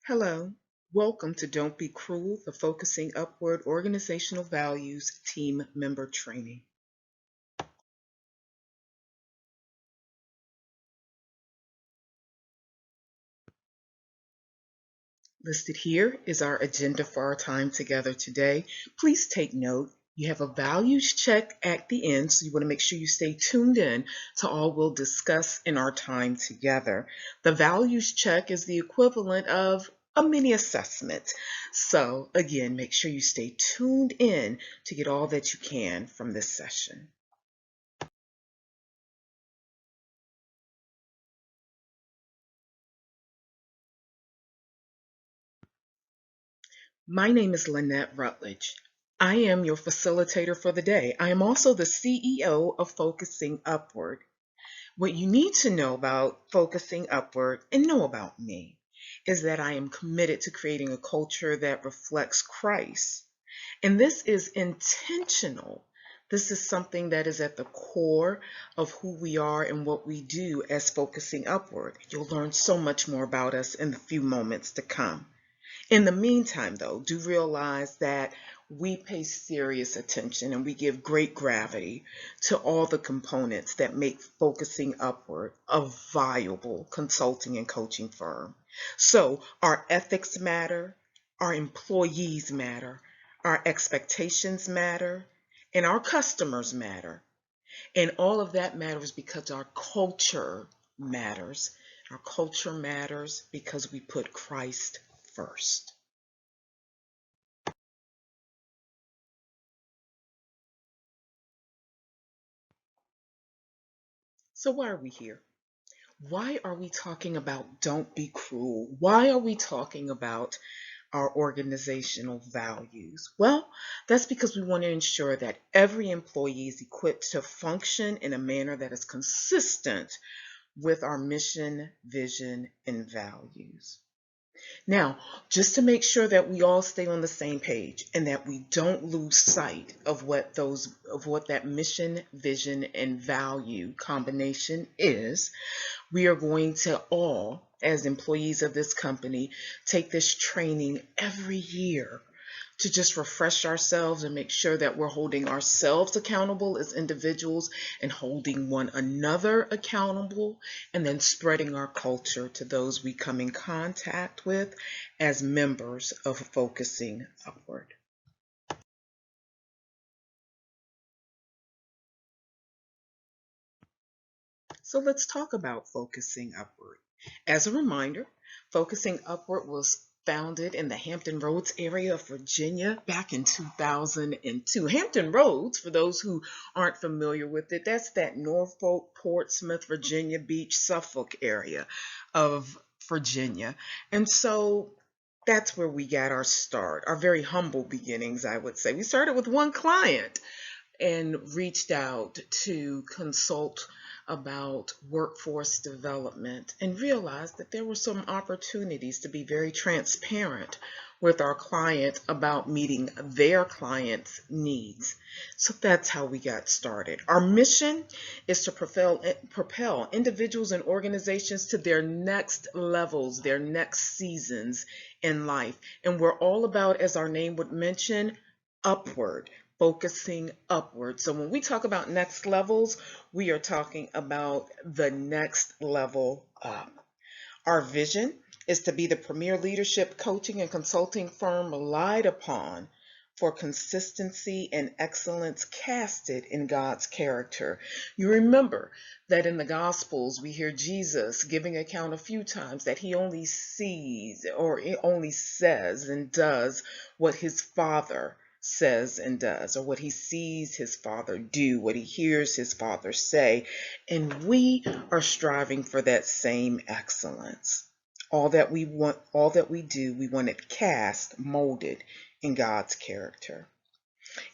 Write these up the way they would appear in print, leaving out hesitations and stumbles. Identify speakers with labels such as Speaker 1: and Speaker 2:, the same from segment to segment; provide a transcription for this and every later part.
Speaker 1: Hello, welcome to Don't Be Cruel, the Focusing Upward Organizational Values Team Member Training. Listed here is our agenda for our time together today. Please take note. You have a values check at the end, so you want to make sure you stay tuned in to all we'll discuss in our time together. The values check is the equivalent of a mini assessment. So again, make sure you stay tuned in to get all that you can from this session. My name is Lynette Rutledge. I am your facilitator for the day. I am also the CEO of Focusing Upward. What you need to know about Focusing Upward and know about me is that I am committed to creating a culture that reflects Christ. And this is intentional. This is something that is at the core of who we are and what we do as Focusing Upward. You'll learn so much more about us in the few moments to come. In the meantime, though, do realize that we pay serious attention and we give great gravity to all the components that make Focusing Upward a viable consulting and coaching firm. So our ethics matter, our employees matter, our expectations matter, and our customers matter. And all of that matters because our culture matters. Our culture matters because we put Christ first. So why are we here? Why are we talking about don't be cruel? Why are we talking about our organizational values? Well, that's because we want to ensure that every employee is equipped to function in a manner that is consistent with our mission, vision, and values. Now, just to make sure that we all stay on the same page and that we don't lose sight of what that mission, vision, and value combination is, we are going to all, as employees of this company, take this training every year to just refresh ourselves and make sure that we're holding ourselves accountable as individuals and holding one another accountable, and then spreading our culture to those we come in contact with as members of Focusing Upward. So let's talk about Focusing Upward. As a reminder, Focusing Upward was founded in the Hampton Roads area of Virginia back in 2002. Hampton Roads, for those who aren't familiar with it, that's that Norfolk, Portsmouth, Virginia Beach, Suffolk area of Virginia. And so that's where we got our start, our very humble beginnings, I would say. We started with one client and reached out to consult about workforce development and realized that there were some opportunities to be very transparent with our client about meeting their clients' needs. So that's how we got started. Our mission is to propel individuals and organizations to their next levels, their next seasons in life. And we're all about, as our name would mention, upward, focusing upward. So when we talk about next levels, we are talking about the next level up. Our vision is to be the premier leadership coaching and consulting firm relied upon for consistency and excellence casted in God's character. You remember that in the Gospels, we hear Jesus giving account a few times that he only sees or he only says and does what his Father says and does, or what he sees his Father do, what he hears his Father say. And we are striving for that same excellence. All that we want, all that we do, we want it cast, molded in God's character.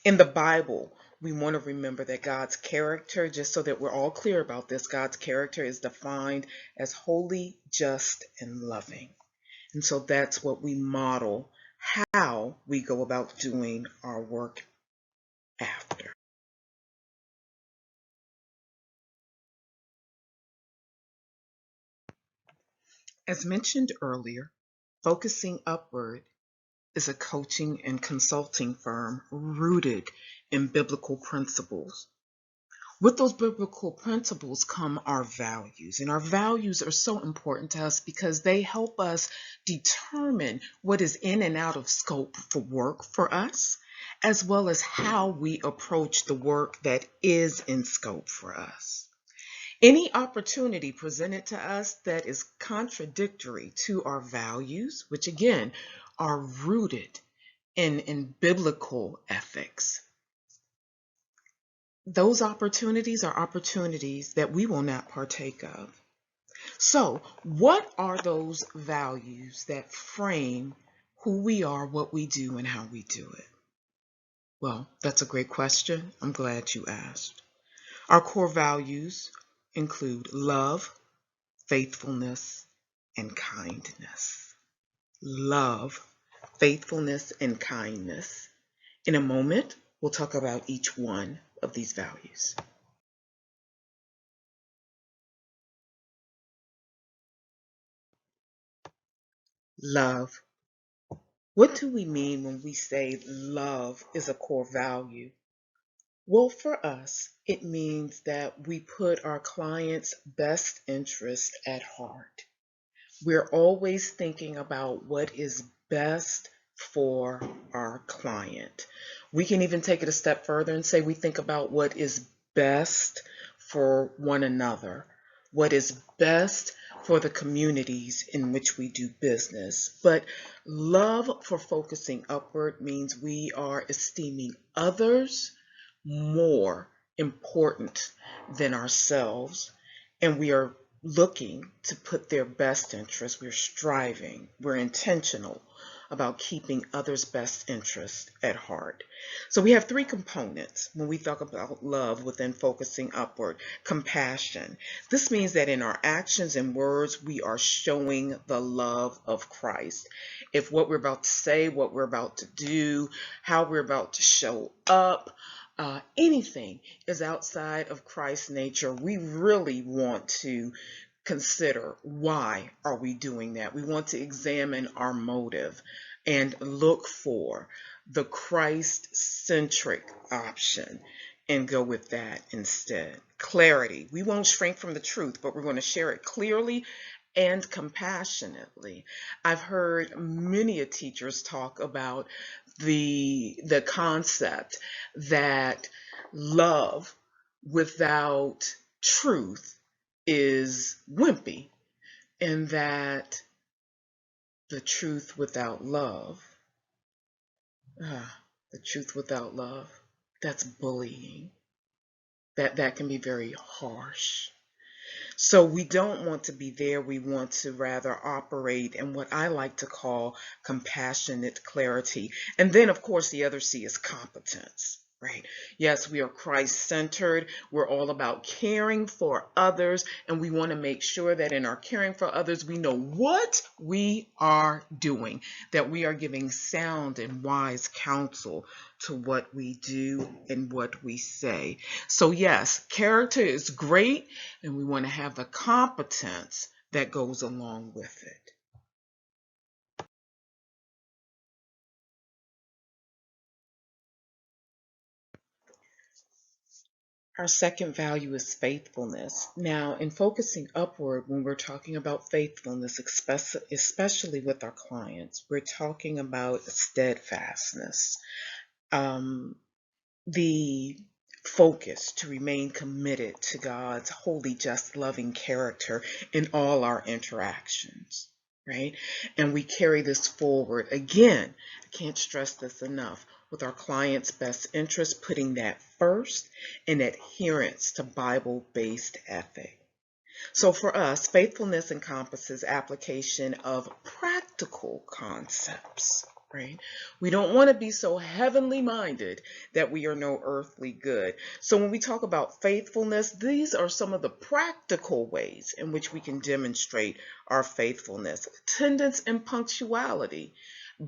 Speaker 1: In the Bible, we want to remember that God's character, just so that we're all clear about this, God's character is defined as holy, just, and loving. And so that's what we model how we go about doing our work after. As mentioned earlier, Focusing Upward is a coaching and consulting firm rooted in biblical principles. With those biblical principles come our values, and our values are so important to us because they help us determine what is in and out of scope for work for us, as well as how we approach the work that is in scope for us. Any opportunity presented to us that is contradictory to our values, which again are rooted in biblical ethics, those opportunities are opportunities that we will not partake of. So, what are those values that frame who we are, what we do, and how we do it? Well, that's a great question. I'm glad you asked. Our core values include love, faithfulness, and kindness. Love, faithfulness, and kindness. In a moment, we'll talk about each one of these values. Love. What do we mean when we say love is a core value? Well, for us, it means that we put our client's best interest at heart. We're always thinking about what is best for our client. We can even take it a step further and say we think about what is best for one another, what is best for the communities in which we do business. But love for Focusing Upward means we are esteeming others more important than ourselves, and we are looking to put their best interests. We're striving, we're intentional about keeping others' best interests at heart. So we have three components when we talk about love within Focusing Upward. Compassion. This means that in our actions and words, we are showing the love of Christ. If what we're about to say, what we're about to do, how we're about to show up, anything is outside of Christ's nature, we really want to consider why are we doing that. We want to examine our motive and look for the Christ-centric option and go with that instead. Clarity. We won't shrink from the truth, but we're going to share it clearly and compassionately. I've heard many teachers talk about the concept that love without truth is wimpy, and that the truth without love, the truth without love, that's bullying. That can be very harsh. So we don't want to be there. We want to rather operate in what I like to call compassionate clarity. And then, of course, the other C is competence, right? Yes, we are Christ-centered. We're all about caring for others, and we want to make sure that in our caring for others, we know what we are doing, that we are giving sound and wise counsel to what we do and what we say. So yes, character is great, and we want to have the competence that goes along with it. Our second value is faithfulness. Now, in Focusing Upward, when we're talking about faithfulness, especially with our clients, we're talking about steadfastness. The focus to remain committed to God's holy, just, loving character in all our interactions, right? And we carry this forward. Again, I can't stress this enough, with our clients' best interest, putting that first, and adherence to Bible-based ethic. So for us, faithfulness encompasses application of practical concepts, right? We don't want to be so heavenly minded that we are no earthly good. So when we talk about faithfulness, these are some of the practical ways in which we can demonstrate our faithfulness. Attendance and punctuality.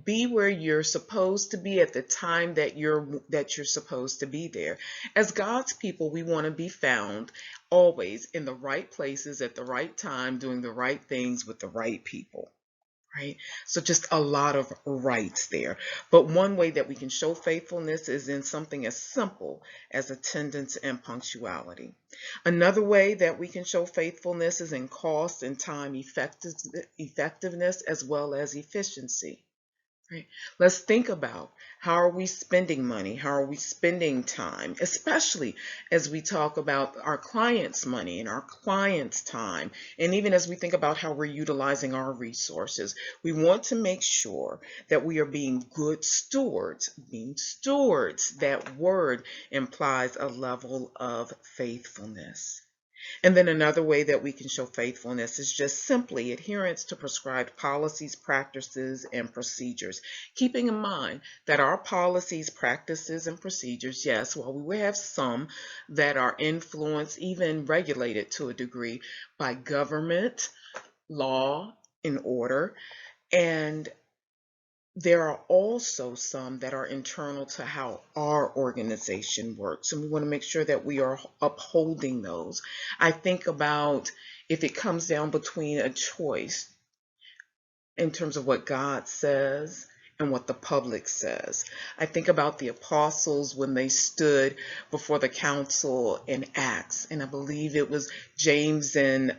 Speaker 1: Be where you're supposed to be at the time that you're supposed to be there. As God's people, we want to be found always in the right places at the right time, doing the right things with the right people, right? So just a lot of rights there. But one way that we can show faithfulness is in something as simple as attendance and punctuality. Another way that we can show faithfulness is in cost and time effectiveness as well as efficiency. Right. Let's think about how are we spending money? How are we spending time? Especially as we talk about our clients' money and our clients' time. And even as we think about how we're utilizing our resources, we want to make sure that we are being good stewards. Being stewards, that word implies a level of faithfulness. And then another way that we can show faithfulness is just simply adherence to prescribed policies, practices, and procedures. Keeping in mind that our policies, practices, and procedures, yes, while we will have some that are influenced, even regulated to a degree by government, law, and order, and there are also some that are internal to how our organization works, and we want to make sure that we are upholding those. I think about if it comes down between a choice in terms of what God says and what the public says. I think about the apostles when they stood before the council in Acts, and I believe it was James and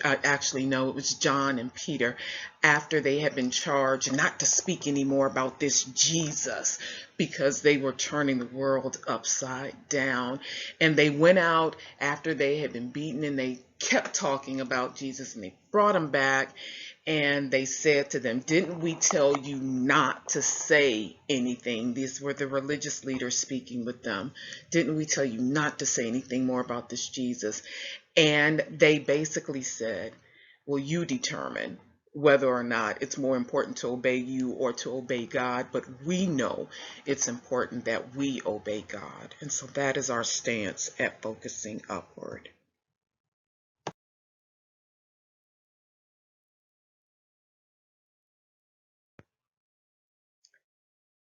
Speaker 1: actually, no, it was John and Peter, after they had been charged not to speak anymore about this Jesus because they were turning the world upside down. And they went out after they had been beaten and they kept talking about Jesus, and they brought him back. And they said to them, "Didn't we tell you not to say anything?" These were the religious leaders speaking with them. "Didn't we tell you not to say anything more about this Jesus?" And they basically said, "Well, you determine whether or not it's more important to obey you or to obey God, but we know it's important that we obey God." And so that is our stance at Focusing Upward.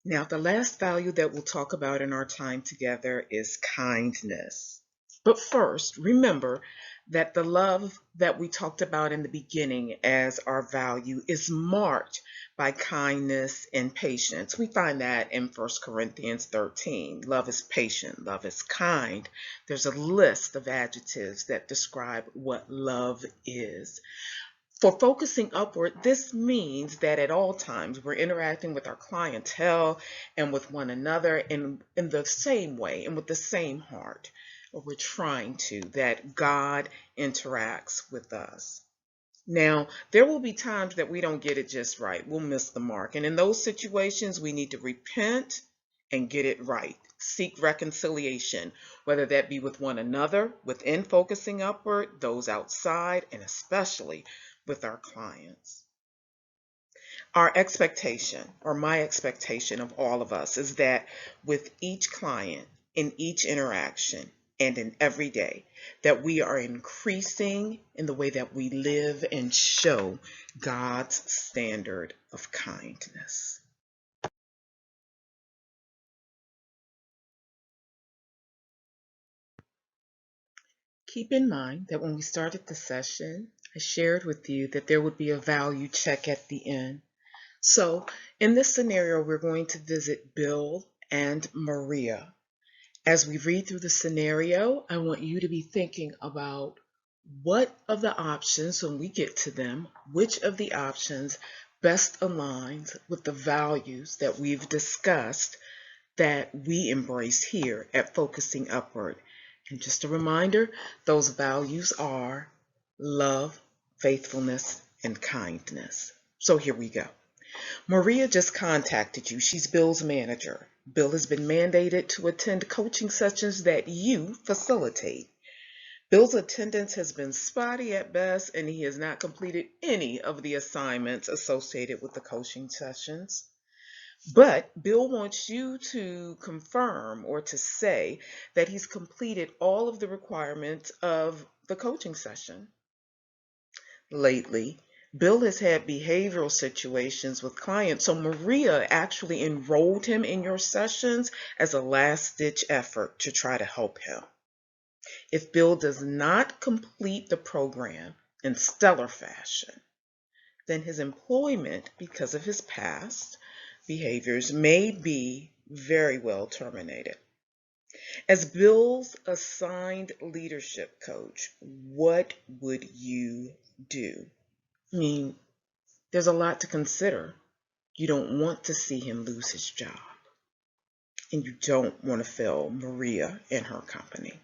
Speaker 1: Now, the last value that we'll talk about in our time together is kindness. But first, remember that the love that we talked about in the beginning as our value is marked by kindness and patience. We find that in 1 Corinthians 13. Love is patient, love is kind. There's a list of adjectives that describe what love is. For Focusing Upward, this means that at all times we're interacting with our clientele and with one another in the same way and with the same heart. Or we're trying to, that God interacts with us. Now, there will be times that we don't get it just right. We'll miss the mark. And in those situations, we need to repent and get it right. Seek reconciliation, whether that be with one another, within Focusing Upward, those outside, and especially with our clients. Our expectation, or my expectation of all of us, is that with each client, in each interaction, and in every day, that we are increasing in the way that we live and show God's standard of kindness. Keep in mind that when we started the session, I shared with you that there would be a value check at the end. So in this scenario, we're going to visit Bill and Maria. As we read through the scenario, I want you to be thinking about what of the options, when we get to them, which of the options best aligns with the values that we've discussed that we embrace here at Focusing Upward. And just a reminder, those values are love, faithfulness, and kindness. So here we go. Maria just contacted you. She's Bill's manager. Bill has been mandated to attend coaching sessions that you facilitate. Bill's attendance has been spotty at best, and he has not completed any of the assignments associated with the coaching sessions. But Bill wants you to confirm or to say that he's completed all of the requirements of the coaching session. Lately, Bill has had behavioral situations with clients, so Maria actually enrolled him in your sessions as a last-ditch effort to try to help him. If Bill does not complete the program in stellar fashion, then his employment, because of his past behaviors, may be very well terminated. As Bill's assigned leadership coach, what would you do? I mean, there's a lot to consider. You don't want to see him lose his job, and you don't want to fail Maria and her company.